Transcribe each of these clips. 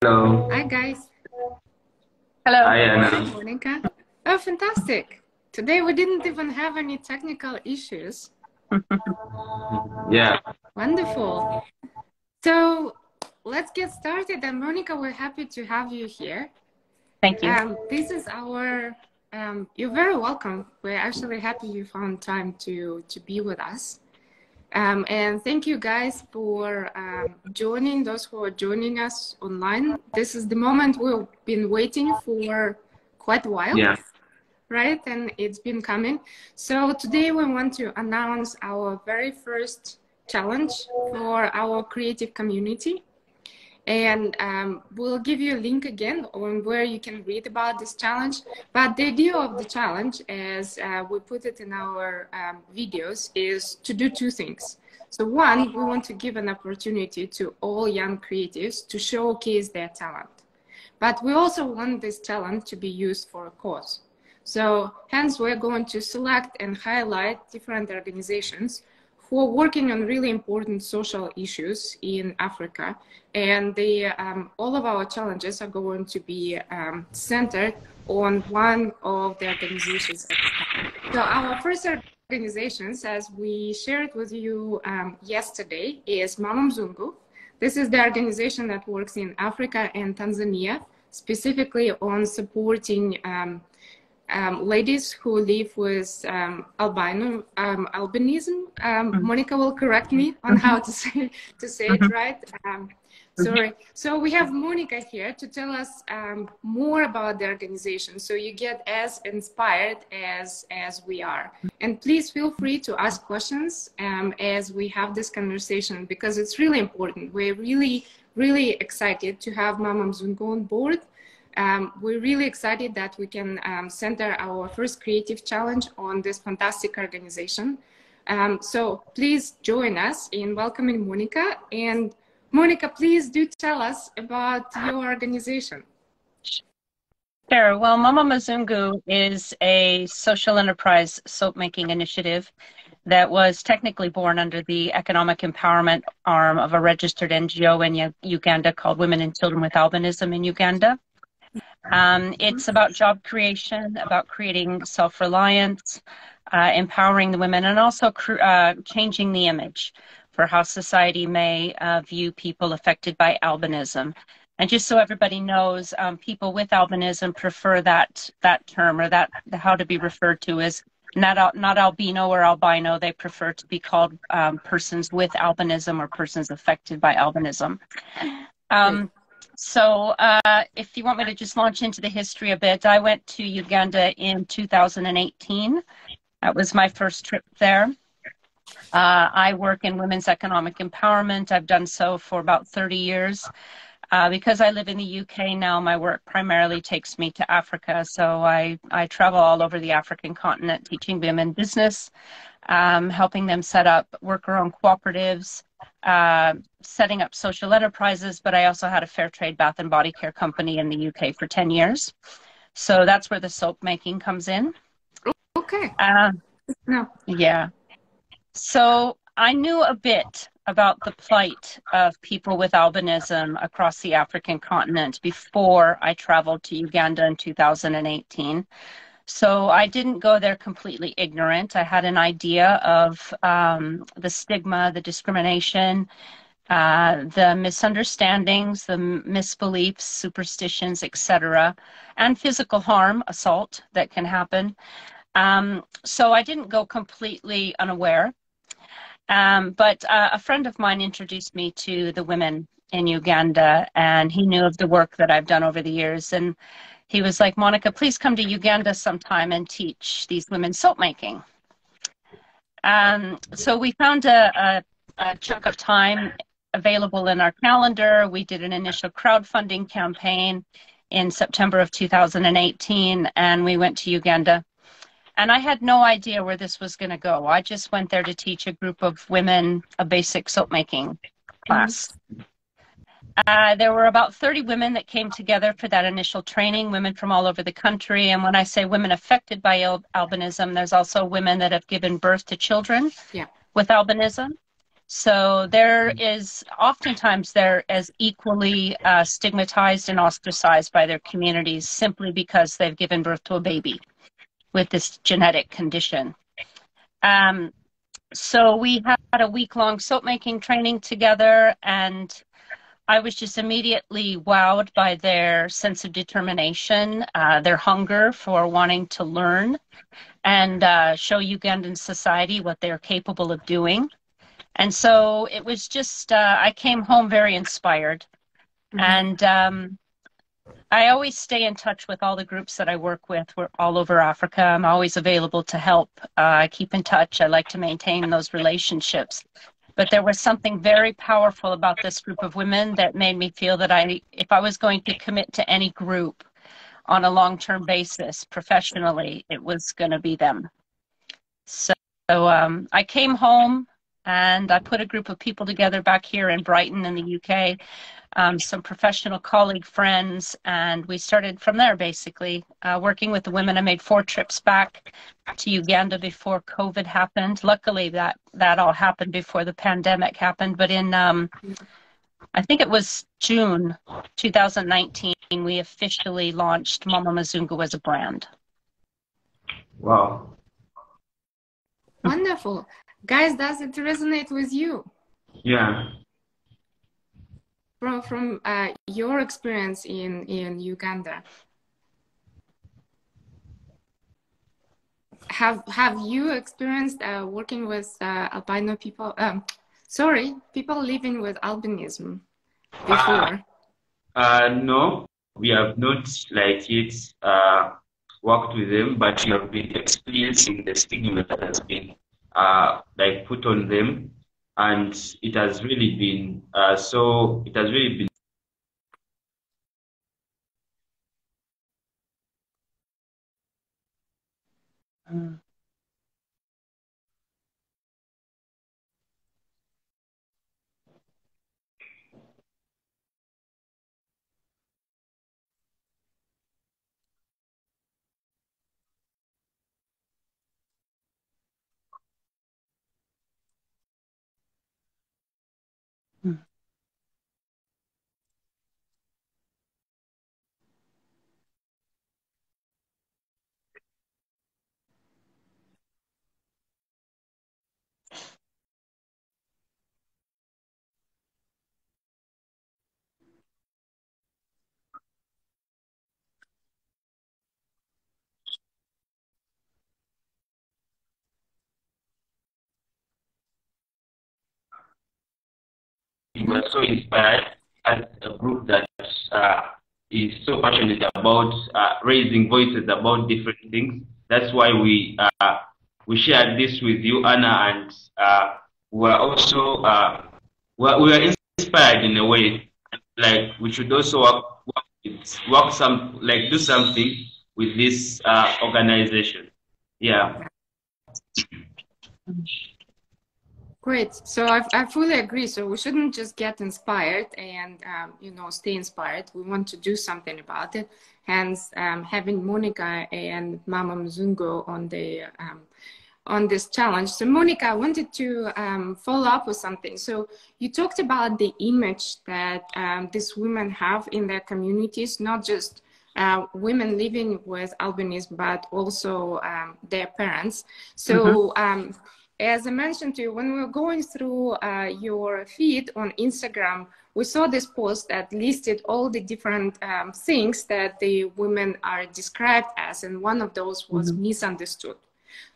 Hello. Hi guys. Hello. Hi, Hi Anna. Monica. Oh, fantastic. Today we didn't even have any technical issues. Yeah. Wonderful. So let's get started. And Monica, we're happy to have you here. Thank you. This is our, you're very welcome. We're actually happy you found time to be with us. And thank you guys for joining, those who are joining us online. This is the moment we've been waiting for quite a while. Yeah. Right? And it's been coming. So today we want to announce our very first challenge for our creative community. And we'll give you a link again on where you can read about this challenge. But the idea of the challenge, as we put it in our videos, is to do two things. So one, we want to give an opportunity to all young creatives to showcase their talent. But we also want this talent to be used for a cause. So hence we're going to select and highlight different organizations who are working on really important social issues in Africa. And all of our challenges are going to be centered on one of the organizations. So our first organizations, as we shared with you yesterday, is Mama Mzungu. This is the organization that works in Africa and Tanzania, specifically on supporting ladies who live with albinism. Monica will correct me on how to say it right. Sorry. So we have Monica here to tell us more about the organization, so you get as inspired as we are. And please feel free to ask questions as we have this conversation, because it's really important. We're really excited to have Mama Mzungu on board. We're really excited that we can center our first creative challenge on this fantastic organization. So please join us in welcoming Monica. And Monica, please do tell us about your organization. Sure. Well, Mama Mzungu is a social enterprise soap making initiative that was technically born under the economic empowerment arm of a registered NGO in Uganda called Women and Children with Albinism in Uganda. It's about job creation, about creating self-reliance, empowering the women, and also changing the image for how society may view people affected by albinism. And just so everybody knows, people with albinism prefer that term, or how to be referred to as not albino or albino. They prefer to be called persons with albinism or persons affected by albinism. So if you want me to just launch into the history a bit, I went to Uganda in 2018. That was my first trip there. I work in women's economic empowerment. I've done so for about 30 years. Because I live in the UK now, my work primarily takes me to Africa. So I travel all over the African continent teaching women business, helping them set up worker-owned cooperatives, setting up social enterprises, but I also had a fair trade bath and body care company in the UK for 10 years. So that's where the soap making comes in. Okay. No. Yeah. So I knew a bit about the plight of people with albinism across the African continent before I traveled to Uganda in 2018. So I didn't go there completely ignorant. I had an idea of the stigma, the discrimination, the misunderstandings, the misbeliefs, superstitions, etc., and physical harm, assault that can happen. So I didn't go completely unaware. But a friend of mine introduced me to the women in Uganda, and he knew of the work that I've done over the years. And he was like, Monica, please come to Uganda sometime and teach these women soap making. So we found a chunk of time available in our calendar. We did an initial crowdfunding campaign in September of 2018, and we went to Uganda. And I had no idea where this was going to go. I just went there to teach a group of women a basic soap making class. There were about 30 women that came together for that initial training, women from all over the country. And when I say women affected by albinism, there's also women that have given birth to children with albinism. So there is oftentimes they're as equally stigmatized and ostracized by their communities simply because they've given birth to a baby with this genetic condition. So we had a week-long soap making training together, and I was just immediately wowed by their sense of determination, their hunger for wanting to learn and show Ugandan society what they're capable of doing. And so it was just, I came home very inspired. And I always stay in touch with all the groups that I work with. We're all over Africa. I'm always available to help. I keep in touch. I like to maintain those relationships. But there was something very powerful about this group of women that made me feel that if I was going to commit to any group on a long-term basis, professionally, it was going to be them. So I came home and I put a group of people together back here in Brighton in the UK, some professional colleague friends, and we started from there basically, working with the women. I made 4 trips back to Uganda before COVID happened. Luckily that all happened before the pandemic happened, but in I think it was June 2019, we officially launched Mama Mzungu as a brand. Wow. Wonderful. Guys, does it resonate with you? Yeah. From your experience in Uganda, have you experienced working with albino people? People living with albinism before? No, we have not like yet worked with them, but we have been experiencing the stigma that has been like put on them, and it has really been it has really been we were so inspired as a group that is so passionate about raising voices about different things. That's why we shared this with you, Anna, and we're also we were inspired in a way. Like we should also do something with this organization. Yeah. Great. So I fully agree. So we shouldn't just get inspired and, stay inspired. We want to do something about it. Hence, having Monica and Mama Mzungu on this challenge. So Monica, I wanted to follow up with something. So you talked about the image that these women have in their communities, not just women living with albinism, but also their parents. So as I mentioned to you, when we were going through your feed on Instagram, we saw this post that listed all the different things that the women are described as, and one of those was misunderstood.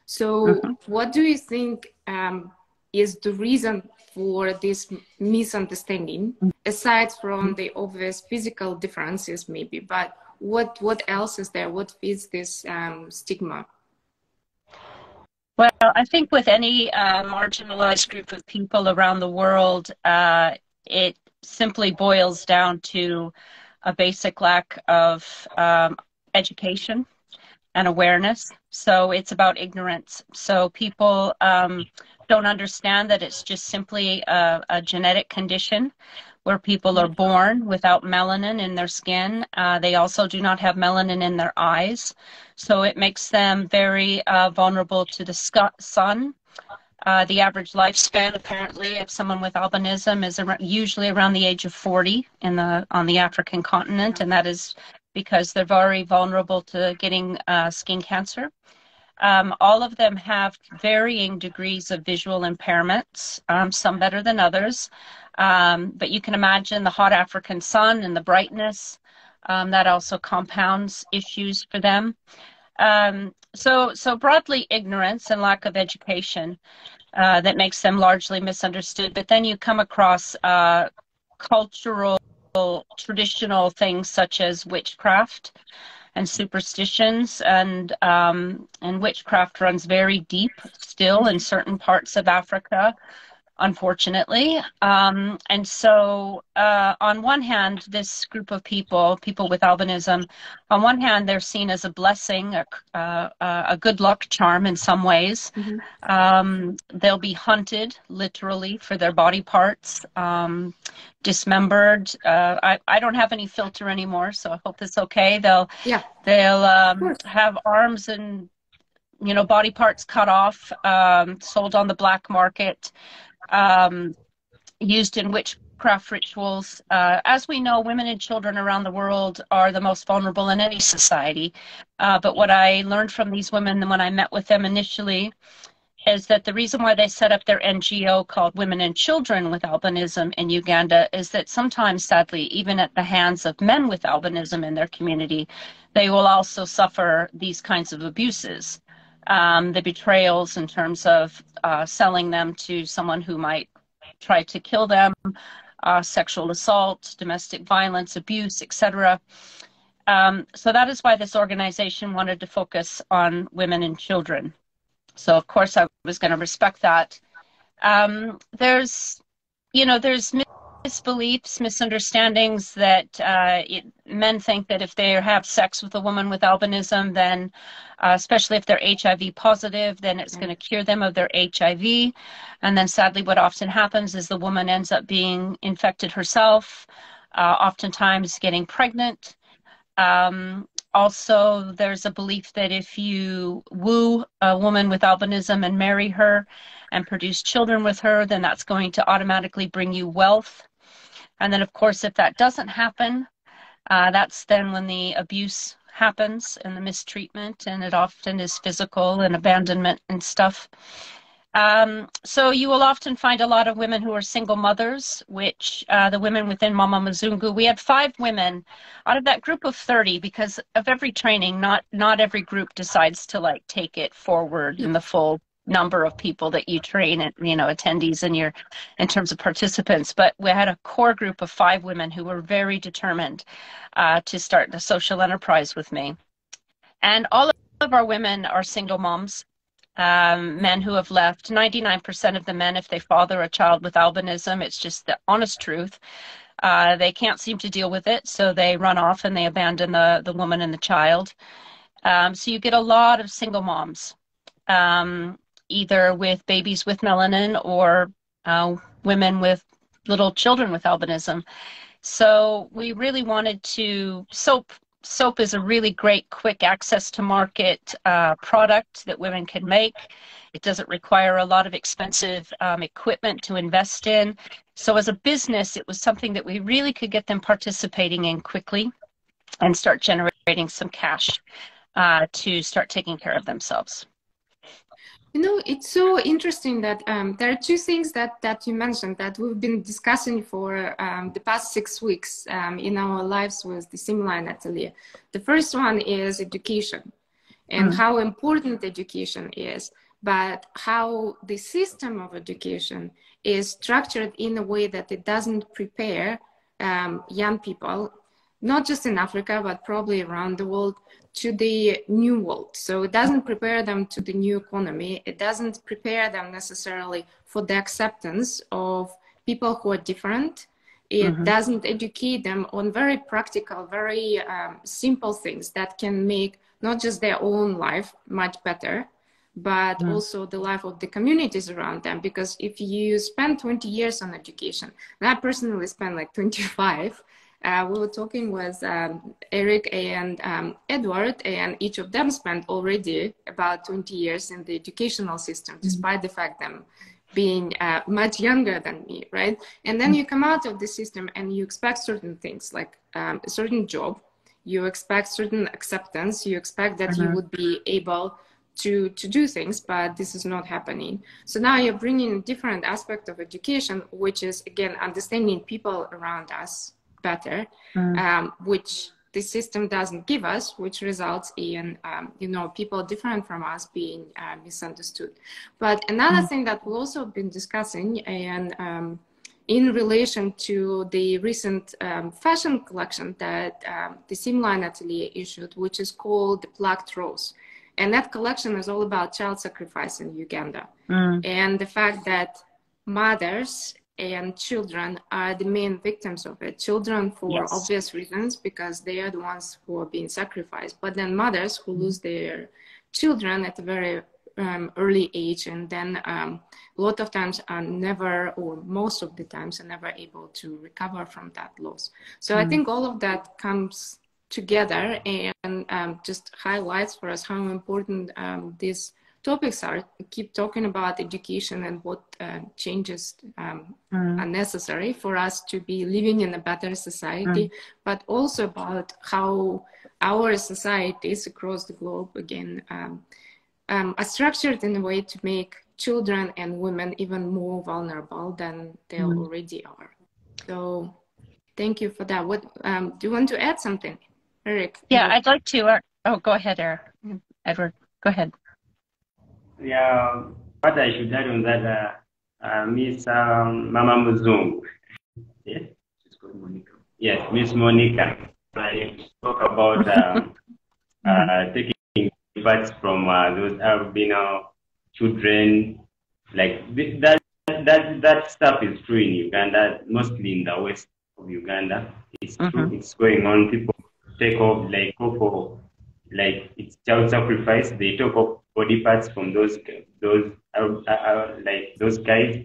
So what do you think is the reason for this misunderstanding, aside from the obvious physical differences maybe, but what else is there? What fits this stigma? Well, I think with any marginalized group of people around the world, it simply boils down to a basic lack of education and awareness. So it's about ignorance. So people don't understand that it's just simply a genetic condition where people are born without melanin in their skin. They also do not have melanin in their eyes. So it makes them very vulnerable to the sun. The average lifespan, apparently, of someone with albinism is usually around the age of 40 on the African continent, and that is because they're very vulnerable to getting skin cancer. All of them have varying degrees of visual impairments, some better than others. But you can imagine the hot African sun and the brightness, that also compounds issues for them. So broadly, ignorance and lack of education that makes them largely misunderstood. But then you come across cultural, traditional things such as witchcraft and superstitions, and witchcraft runs very deep still in certain parts of Africa, unfortunately. And so on one hand, this group of people with albinism, on one hand, they're seen as a blessing, a good luck charm in some ways. They'll be hunted literally for their body parts, dismembered. I don't have any filter anymore, so I hope it's okay. They'll have arms and body parts cut off, sold on the black market, used in witchcraft rituals. As we know, women and children around the world are the most vulnerable in any society. But what I learned from these women when I met with them initially is that the reason why they set up their NGO called Women and Children with Albinism in Uganda is that sometimes, sadly, even at the hands of men with albinism in their community, they will also suffer these kinds of abuses. The betrayals in terms of selling them to someone who might try to kill them, sexual assault, domestic violence, abuse, etc. So that is why this organization wanted to focus on women and children. So of course I was going to respect that. There's misbeliefs, misunderstandings that men think that if they have sex with a woman with albinism, then especially if they're HIV positive, then it's going to cure them of their HIV. And then sadly what often happens is the woman ends up being infected herself, oftentimes getting pregnant. Also, there's a belief that if you woo a woman with albinism and marry her and produce children with her, then that's going to automatically bring you wealth. And then, of course, if that doesn't happen, that's then when the abuse happens and the mistreatment, and it often is physical and abandonment and stuff. So you will often find a lot of women who are single mothers, which the women within Mama Mzungu, we had 5 women out of that group of 30, because of every training, not every group decides to take it forward in the full number of people that you train and attendees in terms of participants. But we had a core group of 5 women who were very determined to start the social enterprise with me. And all of our women are single moms. Men who have left, 99% of the men, if they father a child with albinism, it's just the honest truth. They can't seem to deal with it, so they run off and they abandon the woman and the child. So you get a lot of single moms, either with babies with melanin or women with little children with albinism. So we really wanted to, soap is a really great quick access to market product that women can make. It doesn't require a lot of expensive equipment to invest in. So as a business, it was something that we really could get them participating in quickly and start generating some cash to start taking care of themselves. It's so interesting that there are 2 things that you mentioned that we've been discussing for the past 6 weeks in our lives with the Seamline Atelier. The first one is education and how important education is, but how the system of education is structured in a way that it doesn't prepare young people, not just in Africa, but probably around the world, to the new world. So it doesn't prepare them to the new economy. It doesn't prepare them necessarily for the acceptance of people who are different. It doesn't educate them on very practical, very simple things that can make not just their own life much better, but also the life of the communities around them. Because if you spend 20 years on education, and I personally spent 25, we were talking with Eric and Edward, and each of them spent already about 20 years in the educational system, despite the fact them being much younger than me, right? And then you come out of the system and you expect certain things, like a certain job, you expect certain acceptance, you expect that you would be able to do things, but this is not happening. So now you're bringing a different aspect of education, which is, again, understanding people around us better, which the system doesn't give us, which results in, you know, people different from us being misunderstood. But another thing that we've also been discussing, and in relation to the recent fashion collection that the Seamline Atelier issued, which is called The Plucked Rose. And that collection is all about child sacrifice in Uganda. And the fact that mothers and children are the main victims of it. Children for obvious reasons, because they are the ones who are being sacrificed. But then mothers who lose their children at a very early age, and then a lot of times are never, or most of the times are never able to recover from that loss. So I think all of that comes together and just highlights for us how important these topics are. We keep talking about education and what changes are necessary for us to be living in a better society, but also about how our societies across the globe, again, are structured in a way to make children and women even more vulnerable than they already are. So thank you for that. What do you want to add something, Eric? Yeah, I'd like to. Oh, go ahead, Eric. Edward, go ahead. Yeah, what I should add on that, Miss Mama Mzungu. Yes, she's called Monica. Yes, Miss Monica. I spoke about taking parts from those albino children. Like that stuff is true in Uganda, mostly in the west of Uganda. It's true. It's going on. People take off, like, go for, like, it's child sacrifice. They take off body parts from those like those guys.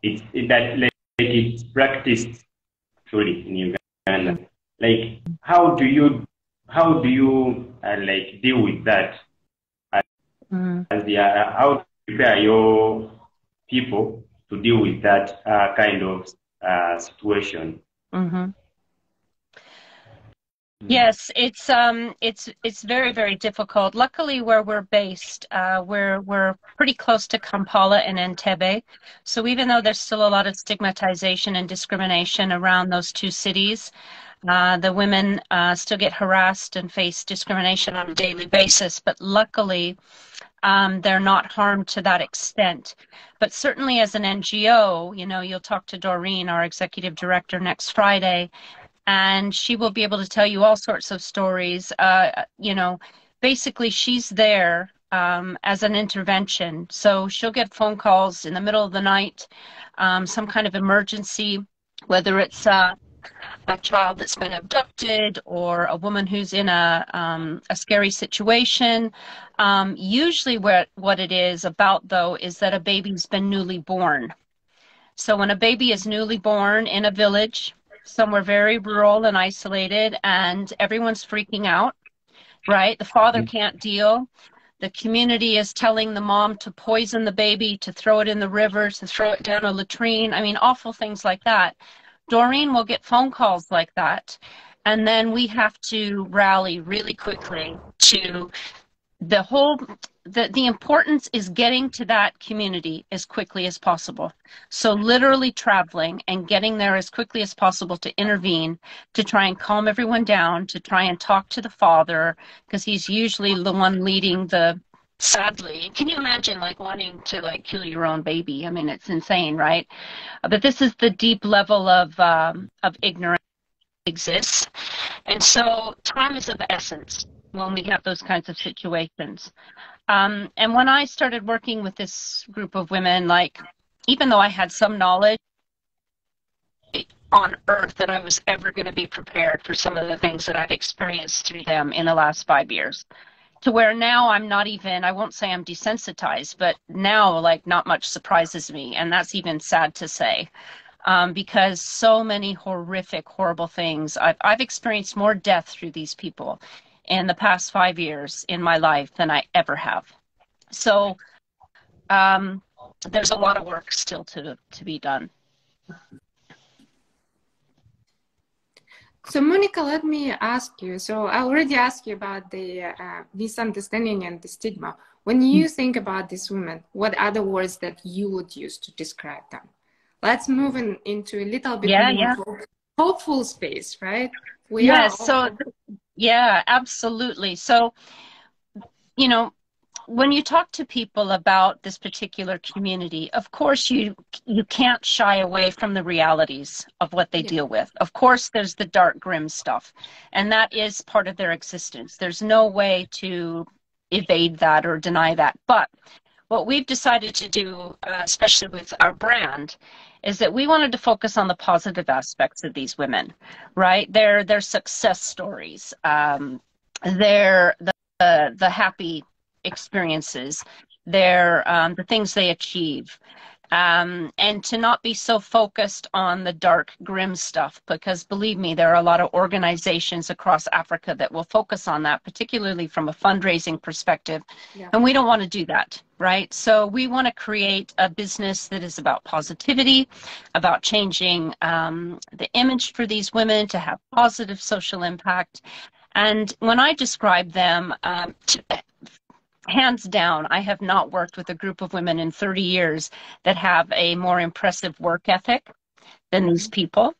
It's practiced truly in Uganda. Like, how do you like deal with that? How to prepare your people to deal with that kind of situation? Yes, it's very, very difficult. Luckily, where we're based, we're pretty close to Kampala and Entebbe. So even though there's still a lot of stigmatization and discrimination around those two cities, the women still get harassed and face discrimination on a daily basis. But luckily, they're not harmed to that extent. But certainly as an NGO, you know, you'll talk to Doreen, our executive director, next Friday, and she will be able to tell you all sorts of stories. You know, basically she's there as an intervention. So she'll get phone calls in the middle of the night, some kind of emergency, whether it's a child that's been abducted or a woman who's in a scary situation. Usually what it is about, though, is that a baby's been newly born. So when a baby is newly born in a village, somewhere very rural and isolated, and everyone's freaking out, right? The father can't deal. The community is telling the mom to poison the baby, to throw it in the river, to throw it down a latrine. I mean, awful things like that. Doreen will get phone calls like that. And then we have to rally really quickly to the importance is getting to that community as quickly as possible. So literally traveling and getting there as quickly as possible to intervene, to try and calm everyone down, to try and talk to the father, because he's usually the one leading the, sadly, can you imagine like wanting to like kill your own baby? I mean, it's insane, right? But this is the deep level of ignorance that exists. And so time is of essence when we have those kinds of situations. And when I started working with this group of women, like, even though I had some knowledge on earth that I was ever going to be prepared for some of the things that I've experienced through them in the last 5 years, to where now I'm not even, I won't say I'm desensitized, but now like not much surprises me. And that's even sad to say. because so many horrific, horrible things. I've experienced more death through these people in the past 5 years in my life than I ever have. So there's a lot of work still to be done. So Monica, let me ask you. So I already asked you about the misunderstanding and the stigma. When you think about these women, what are the words that you would use to describe them? Let's move into a little bit more hopeful space, right? Yeah, absolutely. So, you know, when you talk to people about this particular community, of course, you can't shy away from the realities of what they deal with. Of course, there's the dark, grim stuff, and that is part of their existence. There's no way to evade that or deny that. But what we've decided to do, especially with our brand, is that we wanted to focus on the positive aspects of these women, right? Their success stories, their the happy experiences, the things they achieve, and to not be so focused on the dark, grim stuff, because believe me, there are a lot of organizations across Africa that will focus on that, particularly from a fundraising perspective. And we don't want to do that, right? So we want to create a business that is about positivity, about changing the image for these women to have positive social impact. And when I describe them, hands down, I have not worked with a group of women in 30 years that have a more impressive work ethic than these people.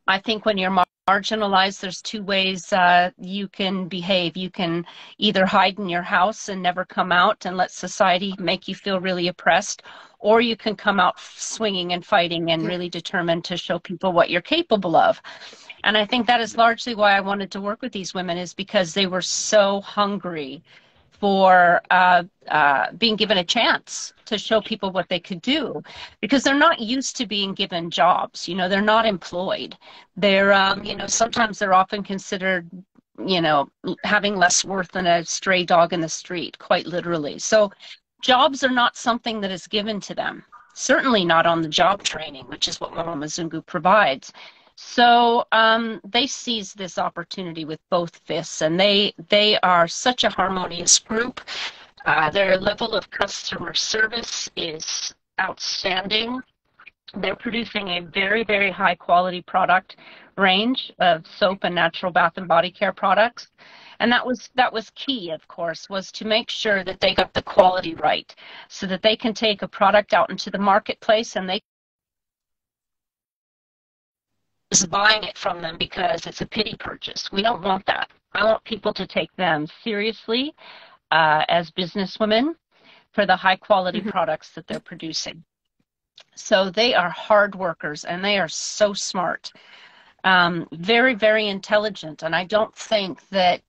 I think when you're marginalized, there's two ways you can behave. You can either hide in your house and never come out and let society make you feel really oppressed, or you can come out swinging and fighting and really determined to show people what you're capable of. And I think that is largely why I wanted to work with these women, is because they were so hungry for being given a chance to show people what they could do, because they're not used to being given jobs. You know, they're not employed. They're, you know, sometimes they're often considered, you know, having less worth than a stray dog in the street, quite literally. So jobs are not something that is given to them, certainly not on the job training, which is what Mama Mzungu provides. So they seized this opportunity with both fists, and they are such a harmonious group. Their level of customer service is outstanding. They're producing a very, very high quality product range of soap and natural bath and body care products. And that was key, of course, was to make sure that they got the quality right, so that they can take a product out into the marketplace and they is buying it from them because it's a pity purchase. We don't want that. I want people to take them seriously as businesswomen for the high quality products that they're producing. So they are hard workers, and they are so smart, very, very intelligent. And I don't think that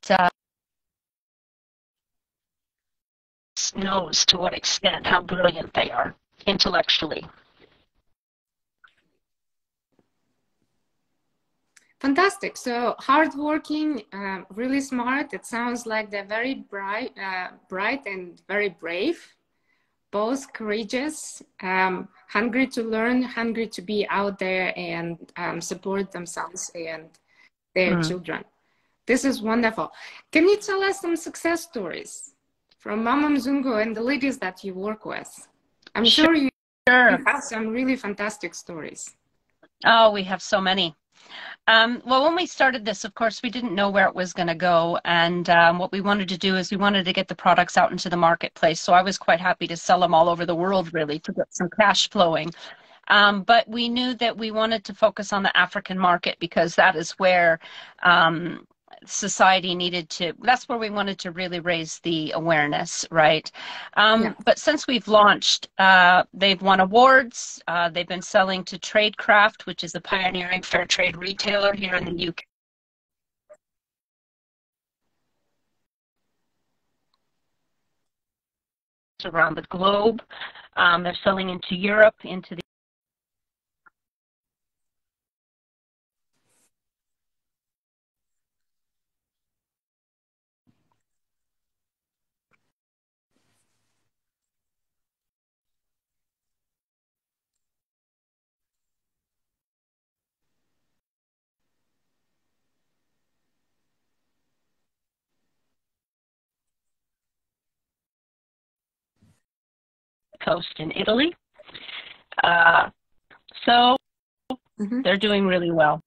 knows to what extent how brilliant they are intellectually. Fantastic. So hardworking, really smart. It sounds like they're very bright and very brave, both courageous, hungry to learn, hungry to be out there and support themselves and their children. This is wonderful. Can you tell us some success stories from Mama Mzungu and the ladies that you work with? I'm sure you have some really fantastic stories. Oh, we have so many. Well, when we started this, of course, we didn't know where it was going to go. And what we wanted to do is we wanted to get the products out into the marketplace. So I was quite happy to sell them all over the world, really, to get some cash flowing. But we knew that we wanted to focus on the African market, because that is where society needed to, that's where we wanted to really raise the awareness, right? But since we've launched, they've won awards. They've been selling to Tradecraft, which is a pioneering fair trade retailer here in the UK. Around the globe. They're selling into Europe, into the coast in Italy. So they're doing really well.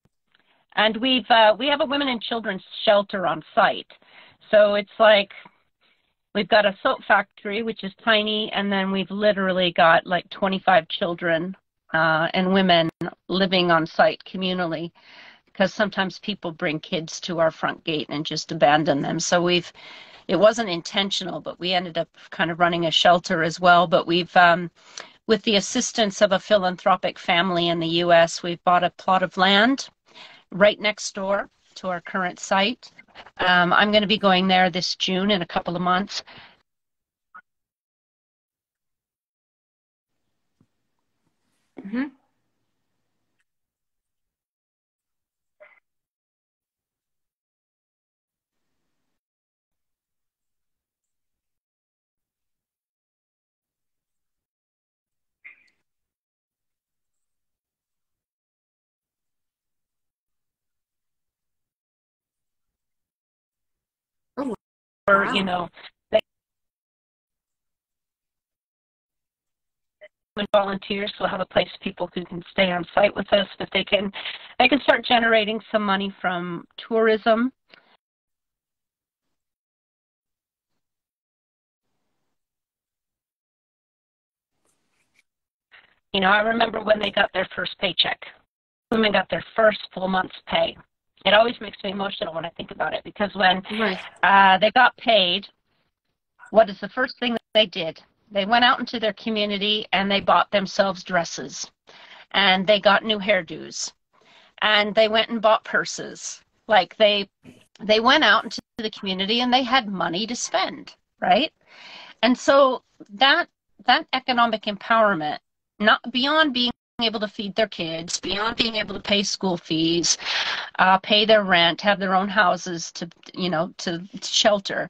And we have a women and children's shelter on site. So it's like we've got a soap factory, which is tiny, and then we've literally got like 25 children and women living on site communally, because sometimes people bring kids to our front gate and just abandon them. So it wasn't intentional, but we ended up kind of running a shelter as well. But we've, with the assistance of a philanthropic family in the US, we've bought a plot of land right next door to our current site. I'm going to be going there this June in a couple of months. Or, you know, volunteers, so we'll have a place people who can stay on site with us, but they can start generating some money from tourism. You know, I remember when they got their first paycheck, when they got their first full month's pay. It always makes me emotional when I think about it, because when they got paid, what is the first thing that they did? They went out into their community and they bought themselves dresses, and they got new hairdos, and they went and bought purses. Like they went out into the community and they had money to spend, right? And so that economic empowerment, not beyond being able to feed their kids, beyond being able to pay school fees, pay their rent, have their own houses to shelter.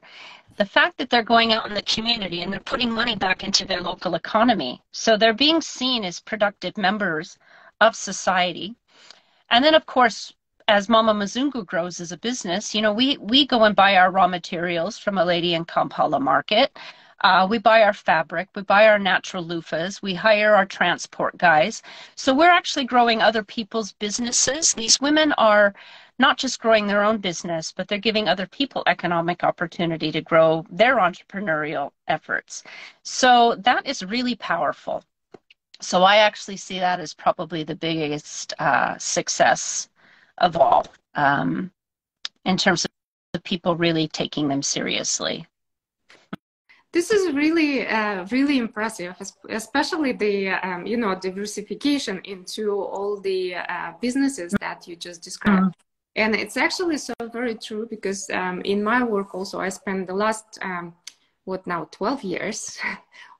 The fact that they're going out in the community and they're putting money back into their local economy. So they're being seen as productive members of society. And then, of course, as Mama Mzungu grows as a business, you know, we go and buy our raw materials from a lady in Kampala market. We buy our fabric, we buy our natural loofahs, we hire our transport guys. So we're actually growing other people's businesses. These women are not just growing their own business, but they're giving other people economic opportunity to grow their entrepreneurial efforts. So that is really powerful. So I actually see that as probably the biggest success of all, in terms of the people really taking them seriously. This is really, really impressive, especially the, diversification into all the businesses that you just described. And it's actually so very true, because in my work also, I spent the last, 12 years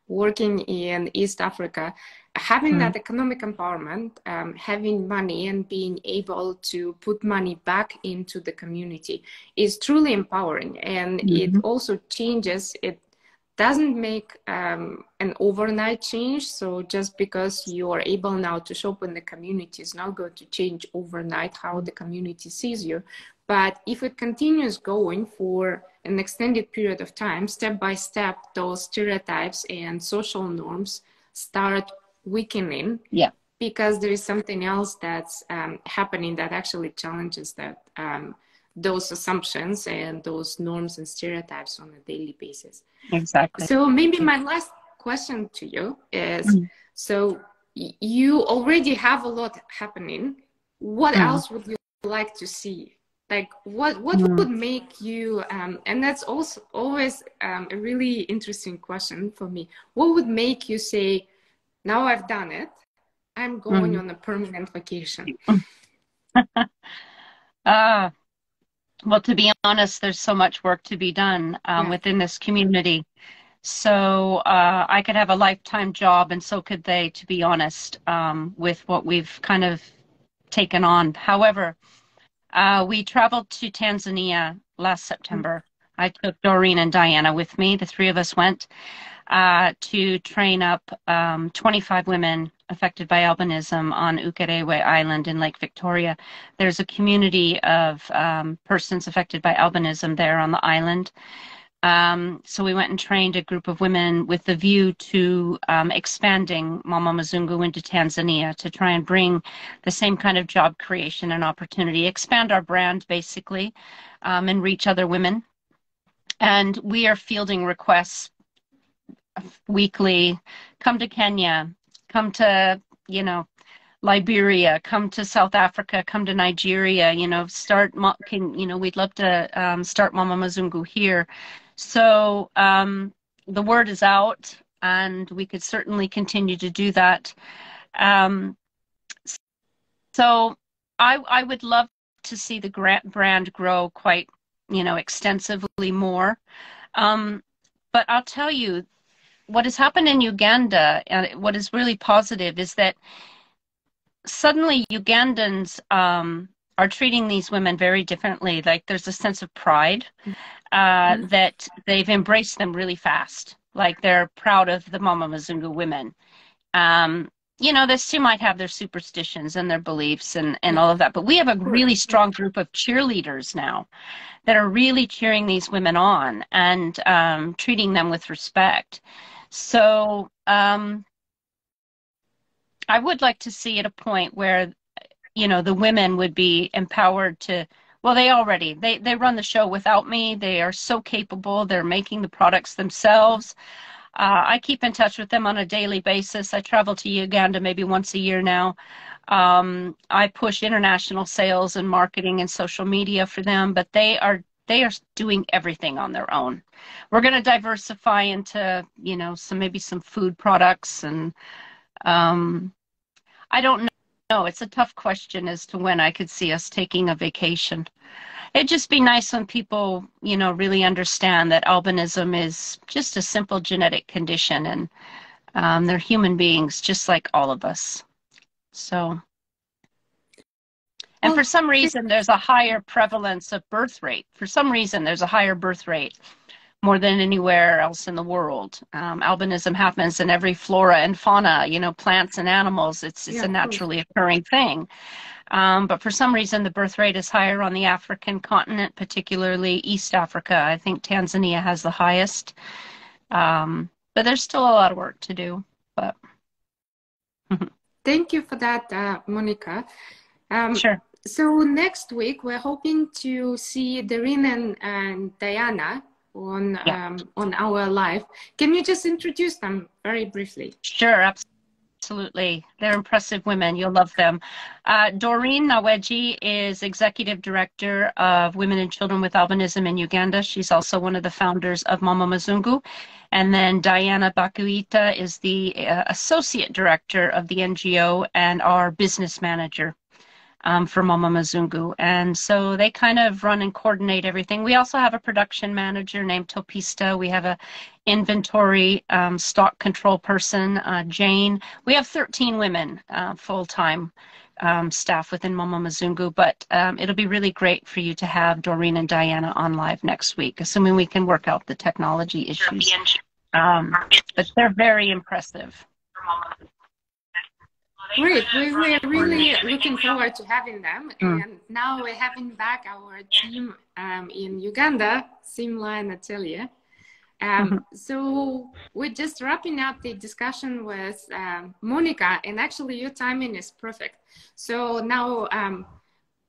working in East Africa, having that economic empowerment, having money and being able to put money back into the community is truly empowering. And it also changes, it doesn't make an overnight change. So just because you are able now to shop in the community is not going to change overnight how the community sees you. But if it continues going for an extended period of time, step by step, those stereotypes and social norms start weakening. Yeah. Because there is something else that's happening that actually challenges that those assumptions and those norms and stereotypes on a daily basis. Exactly. So maybe my last question to you is, so you already have a lot happening. What else would you like to see? Like what would make you, and that's also always a really interesting question for me. What would make you say, now I've done it, I'm going on a permanent vacation? Well, to be honest, there's so much work to be done within this community. So I could have a lifetime job, and so could they, to be honest, with what we've kind of taken on. However, we traveled to Tanzania last September. I took Doreen and Diana with me. The three of us went to train up 25 women affected by albinism on Ukerewe Island in Lake Victoria. There's a community of persons affected by albinism there on the island. So we went and trained a group of women with the view to expanding Mama Mzungu into Tanzania to try and bring the same kind of job creation and opportunity, expand our brand basically, and reach other women. And we are fielding requests weekly. Come to Kenya, come to, you know, Liberia, come to South Africa, come to Nigeria, you know, we'd love to start Mama Mzungu here. So the word is out, and we could certainly continue to do that. So I would love to see the brand grow quite, you know, extensively more. But I'll tell you, what has happened in Uganda, and what is really positive, is that suddenly Ugandans are treating these women very differently. Like there's a sense of pride that they've embraced them really fast. Like they're proud of the Mama Mzungu women. You know, they still might have their superstitions and their beliefs and all of that, but we have a really strong group of cheerleaders now that are really cheering these women on and treating them with respect. So I would like to see at a point where, you know, the women would be empowered to, well, they run the show without me. They are so capable. They're making the products themselves. I keep in touch with them on a daily basis. I travel to Uganda maybe once a year now. I push international sales and marketing and social media for them, but they are doing everything on their own. We're going to diversify into, you know, maybe some food products, and I don't know. It's a tough question as to when I could see us taking a vacation. It'd just be nice when people, you know, really understand that albinism is just a simple genetic condition, and they're human beings just like all of us. So, and for some reason, there's a higher prevalence of birth rate. For some reason, there's a higher birth rate more than anywhere else in the world. Albinism happens in every flora and fauna, you know, plants and animals. It's a naturally occurring thing. But for some reason, the birth rate is higher on the African continent, particularly East Africa. I think Tanzania has the highest. But there's still a lot of work to do. But thank you for that, Monica. Sure. So next week, we're hoping to see Doreen and Diana on our live. Can you just introduce them very briefly? Sure, absolutely. They're impressive women. You'll love them. Doreen Naweji is Executive Director of Women and Children with Albinism in Uganda. She's also one of the founders of Mama Mzungu. And then Diana Bakuita is the Associate Director of the NGO and our business manager for Mama Mzungu. And so they kind of run and coordinate everything. We also have a production manager named Topista. We have a inventory stock control person, Jane. We have 13 women full-time staff within Mama Mzungu, but it'll be really great for you to have Doreen and Diana on live next week, assuming we can work out the technology issues. But they're very impressive. Great. We're really looking forward to having them. And now we're having back our team in Uganda, Seamline Atelier. So we're just wrapping up the discussion with Monica, and actually your timing is perfect. So now,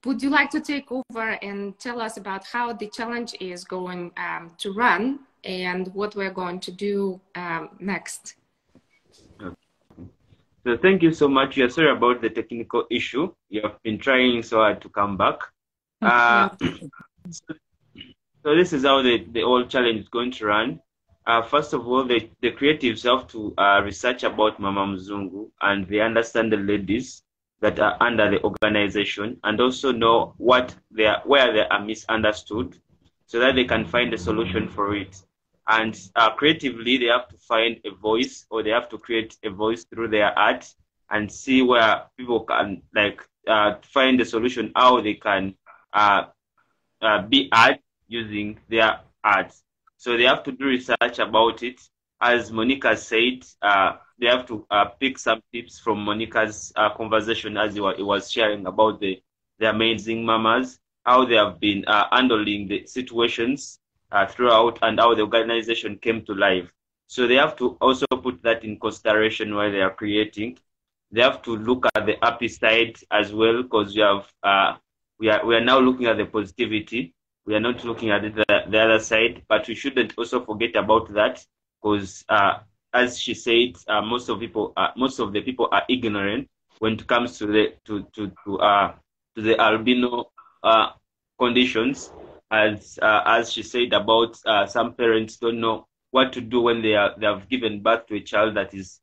would you like to take over and tell us about how the challenge is going to run and what we're going to do next? So thank you so much. You're sorry about the technical issue. You have been trying so hard to come back. So this is how the whole challenge is going to run. First of all, the creatives have to research about Mama Mzungu, and they understand the ladies that are under the organization, and also know where they are misunderstood, so that they can find a solution for it. And creatively, they have to find a voice, or they have to create a voice through their art, and see where people can find a solution, how they can be art using their art. So they have to do research about it. As Monica said, they have to pick some tips from Monica's conversation as he was sharing about the amazing mamas, how they have been handling the situations throughout and how the organization came to life. So they have to also put that in consideration while they are creating. They have to look at the happy side as well, because we are now looking at the positivity. We are not looking at the other side, but we shouldn't also forget about that, because as she said, most of the people are ignorant when it comes to the albino conditions. As she said about some parents don't know what to do when they have given birth to a child that is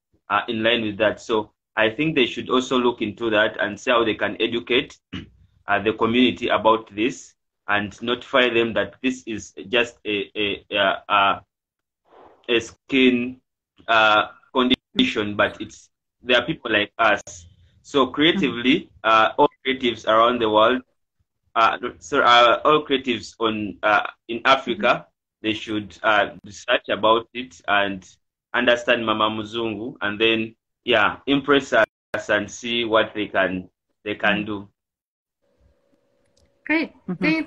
in line with that. So I think they should also look into that and see how they can educate the community about this and notify them that this is just a skin condition, but there are people like us. So creatively, all creatives around the world, all creatives in Africa, they should research about it and understand Mama Mzungu, and then impress us and see what they can do. Great.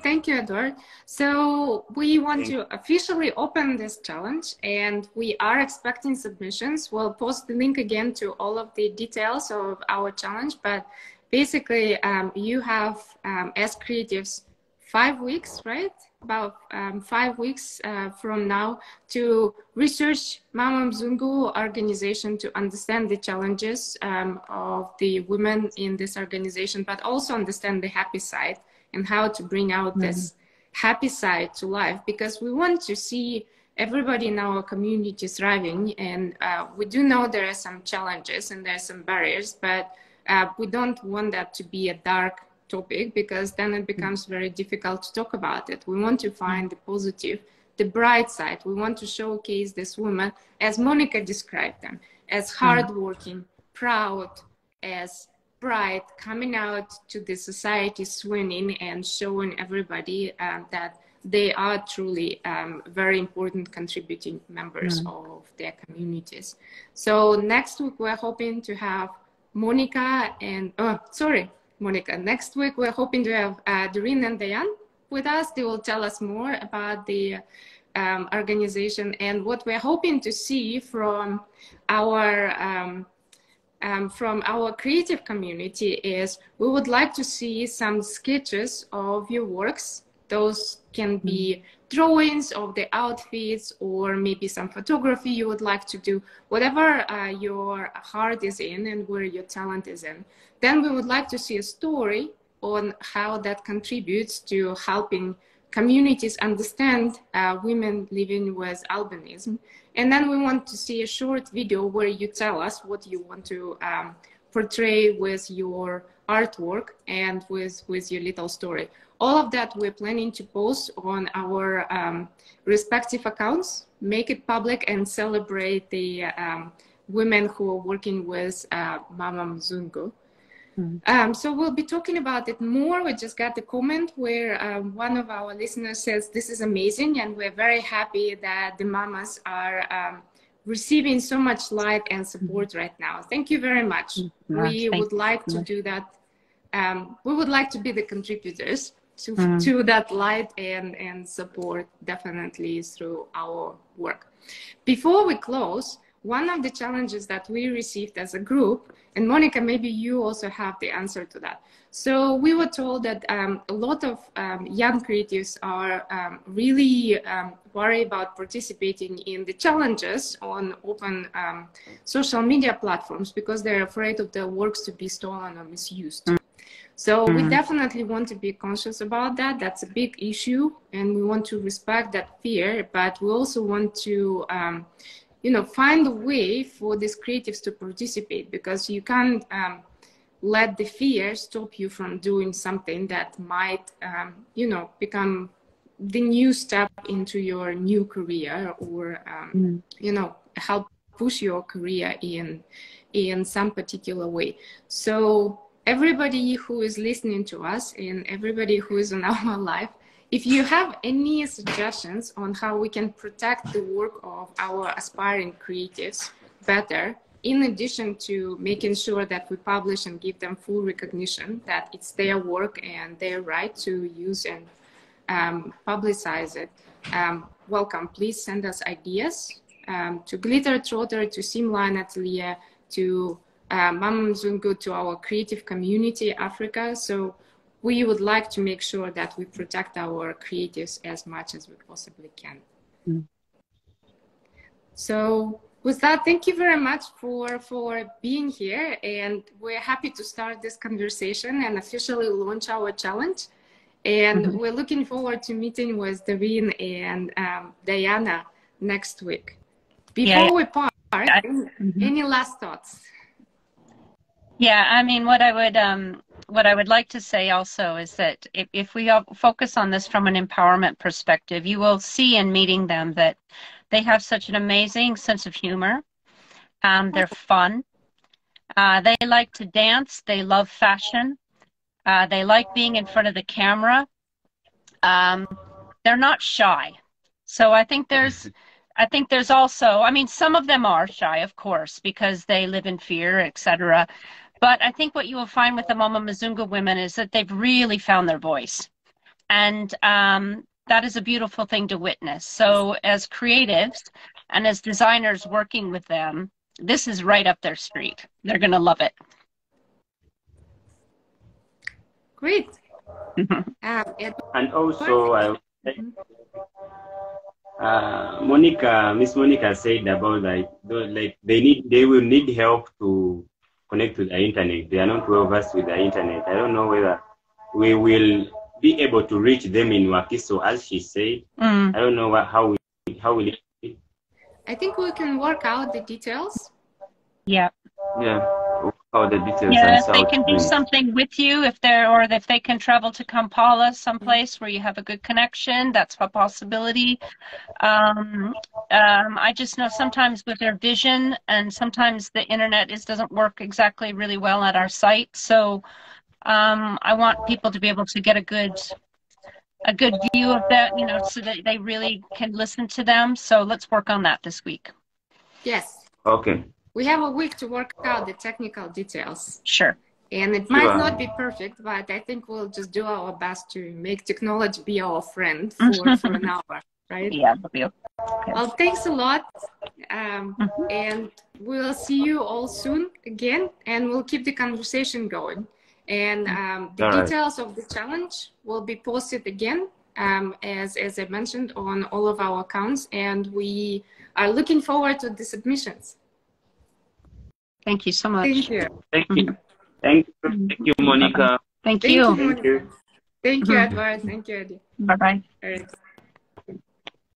Thank you, Edward. So we want to officially open this challenge, and we are expecting submissions. We'll post the link again to all of the details of our challenge, but basically you have, as creatives, 5 weeks, right? About 5 weeks from now to research Mama Mzungu organization, to understand the challenges of the women in this organization, but also understand the happy side and how to bring out this happy side to life, because we want to see everybody in our community thriving. And we do know there are some challenges and there are some barriers, but we don't want that to be a dark topic, because then it becomes very difficult to talk about it. We want to find the positive, the bright side. We want to showcase this woman, as Monica described them, as hardworking, proud, as bright, coming out to the society, swinging and showing everybody that they are truly very important contributing members of their communities. So next week we're hoping to have Monica and Monica. Next week we're hoping to have Doreen and Diane with us. They will tell us more about the organization and what we're hoping to see from our creative community is we would like to see some sketches of your works. Those can be drawings of the outfits, or maybe some photography you would like to do, whatever your heart is in and where your talent is in. Then we would like to see a story on how that contributes to helping communities understand women living with albinism. And then we want to see a short video where you tell us what you want to portray with your artwork and with your little story. All of that we're planning to post on our respective accounts, make it public, and celebrate the women who are working with Mama Mzungu. So we'll be talking about it more. We just got a comment where one of our listeners says, this is amazing, and we're very happy that the mamas are receiving so much light and support right now. Thank you very much. We would like to do that. We would like to be the contributors to that light and support, definitely, through our work. Before we close, one of the challenges that we received as a group, and Monica, maybe you also have the answer to that. So we were told that a lot of young creatives are really worried about participating in the challenges on open social media platforms because they're afraid of their works to be stolen or misused. So we definitely want to be conscious about that. That's a big issue, and we want to respect that fear, but we also want to find a way for these creatives to participate, because you can't let the fear stop you from doing something that might, become the new step into your new career, or, help push your career in some particular way. So everybody who is listening to us and everybody who is in our life, if you have any suggestions on how we can protect the work of our aspiring creatives better, in addition to making sure that we publish and give them full recognition that it's their work and their right to use and publicize it, welcome. Please send us ideas to Glitter Trotter, to Seamline Atelier, to Mama Mzungu, to our creative community, Africa. So we would like to make sure that we protect our creatives as much as we possibly can. Mm. So with that, thank you very much for being here. And we're happy to start this conversation and officially launch our challenge. And we're looking forward to meeting with Davin and Diana next week. Before we part, any last thoughts? Yeah, I mean, what I would like to say also is that if we focus on this from an empowerment perspective, you will see in meeting them that they have such an amazing sense of humor. They're fun. They like to dance. They love fashion. They like being in front of the camera. They're not shy. So I think there's also, I mean, some of them are shy, of course, because they live in fear, etc. But I think what you will find with the Mama Mzungu women is that they've really found their voice. And that is a beautiful thing to witness. So as creatives and as designers working with them, this is right up their street. They're going to love it. Great. And also, Miss Monica said about they will need help to connect to the internet. They are not well versed with the internet. I don't know whether we will be able to reach them in Wakiso, as she said. I don't know how will it be. I think we can work out the details. Yeah. Yeah. All the details. Yeah, if they can do something with you, if they can travel to Kampala, someplace where you have a good connection, that's a possibility. I just know sometimes with their vision, and sometimes the internet doesn't work exactly really well at our site. So I want people to be able to get a good view of that, so that they really can listen to them. So let's work on that this week. Yes. Okay. We have a week to work out the technical details. Sure. And it might not be perfect, but I think we'll just do our best to make technology be our friend for an hour, right? Yeah, that'll be okay. Well, thanks a lot. And we'll see you all soon again, and we'll keep the conversation going. And the details of the challenge will be posted again, as I mentioned, on all of our accounts. And we are looking forward to the submissions. Thank you so much. Thank you. Thank you. Thank you, Monica. Thank you. Thank you, Edward. Thank you, Eddie. Bye-bye. All right.